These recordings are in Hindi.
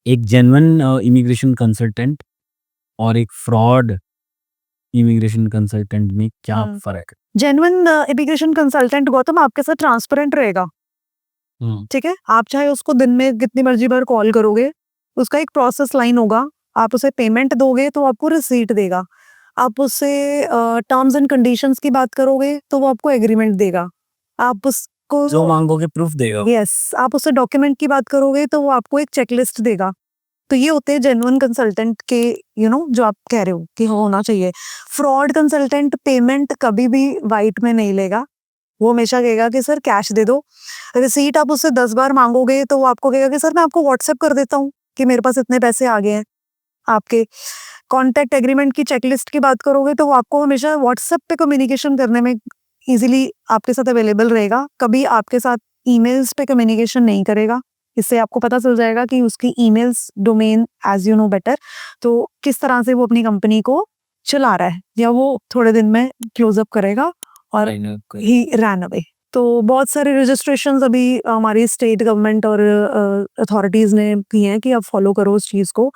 एक जेन्युइन इमिग्रेशन कंसल्टेंट और एक फ्रॉड इमिग्रेशन कंसल्टेंट में क्या फ़र्क है? जेन्युइन इमिग्रेशन कंसल्टेंट गौतम आपके साथ ट्रांसपेरेंट रहेगा, ठीक है? आप चाहे उसको दिन में कितनी मर्जी बार कॉल करोगे, उसका एक प्रोसेस लाइन होगा, आप उसे पेमेंट दोगे तो आपको रिसीट देगा। आप उससे टर्म्स एंड कंडीशंस की बात करोगे तो वो आपको एग्रीमेंट देगा। आप उसको जो माँगोगे प्रूफ देगा वो। यस, आप उससे डॉक्यूमेंट की बात करोगे तो वो आपको एक चेकलिस्ट देगा। तो ये होते हैं जेन्युइन कंसल्टेंट के जो आप कह रहे हो कि होना चाहिए। फ्रॉड कंसल्टेंट पेमेंट कभी भी वाइट में नहीं लेगा, वो हमेशा कहेगा कि सर कैश दे दो। रिसीट आप उससे 10 बार मांगोगे तो वो आपको कहेगा कि सर मैं आपको व्हाट्सएप कर देता हूँ कि मेरे पास इतने पैसे आ गए हैं आपके। कॉन्टैक्ट एग्रीमेंट की चेकलिस्ट की बात करोगे तो वो आपको हमेशा व्हाट्सएप पे कम्युनिकेशन करने में इजीली आपके साथ अवेलेबल रहेगा, कभी आपके साथ ईमेल्स पे कम्युनिकेशन नहीं करेगा। इससे आपको पता चल जाएगा कि उसकी emails domain as you know better, तो किस तरह से वो अपनी कंपनी को चला रहा है, या वो थोड़े दिन में क्लोज अप करेगा और ही रैन अवे। तो बहुत सारे रजिस्ट्रेशंस अभी हमारी स्टेट गवर्नमेंट और अथॉरिटीज ने की हैं कि आप फॉलो करो उस चीज को।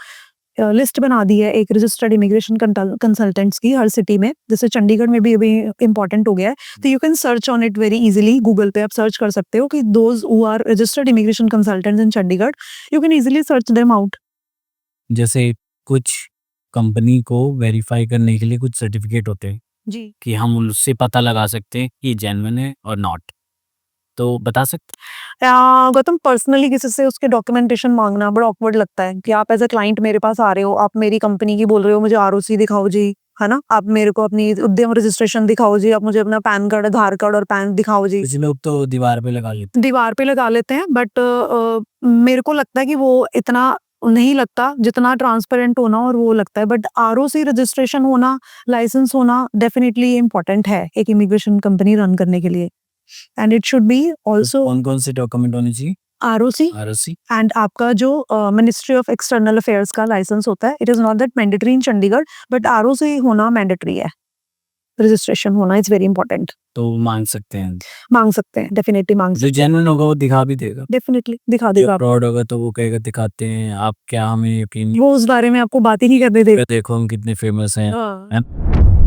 लिस्ट बना दी है एक रजिस्टर्ड इमिग्रेशन कंसल्टेंट्स की हर सिटी में, जैसे चंडीगढ़ में भी अभी इम्पोर्टेंट हो गया है। तो you can search on it very easily, Google पे आप सर्च कर सकते हो कि those who are registered immigration consultants in Chandigarh, you can easily search them out. जैसे कुछ कंपनी को वेरीफाई करने के लिए कुछ सर्टिफिकेट होते हैं जी कि हम उससे पता लगा सकते हैं कि जेन्युइन है और नॉट, तो बता सकते गौतम, पर्सनली किसी से उसके डॉक्यूमेंटेशन मांगना बड़ा ऑकवर्ड लगता है कि आप एज अ क्लाइंट मेरे पास आ रहे हो, आप मेरी कंपनी की बोल रहे हो, मुझे आरओसी दिखाओ जी, है ना? आप मेरे को अपनी उद्यम रजिस्ट्रेशन दिखाओ जी, आप मुझे अपना पैन कार्ड, आधार कार्ड और पैन दिखाओ जी। कुछ लोग तो दीवार पे लगा लेते दीवार पे लगा लेते हैं, बट मेरे को लगता है कि वो इतना नहीं लगता जितना ट्रांसपेरेंट होना और वो लगता है। बट आरओसी रजिस्ट्रेशन होना, लाइसेंस होना डेफिनेटली इम्पोर्टेंट है एक इमिग्रेशन कंपनी रन करने के लिए, and it should be also कौन कौन से डॉक्यूमेंट होने चाहिए? आरओसी आरओसी एंड आपका जो मिनिस्ट्री ऑफ एक्सटर्नल अफेयर्स का लाइसेंस होता है। It is not that mandatory in Chandigarh, but ROC होना मैंडेटरी है, रजिस्ट्रेशन होना इज वेरी इंपॉर्टेंट। तो मांग सकते हैं, मांग सकते हैं, डेफिनेटली मांग जो सकते हैं, जेन्युइन होगा वो दिखा भी देगा, डेफिनेटली दिखा जो देगा। फ्रॉड होगा तो वो कहेगा दिखाते हैं, आप क्या हमें यकीन वो उस बारे में आपको बात ही नहीं करने देगा। देखो हम कितने फेमस हैं, हाँ। है?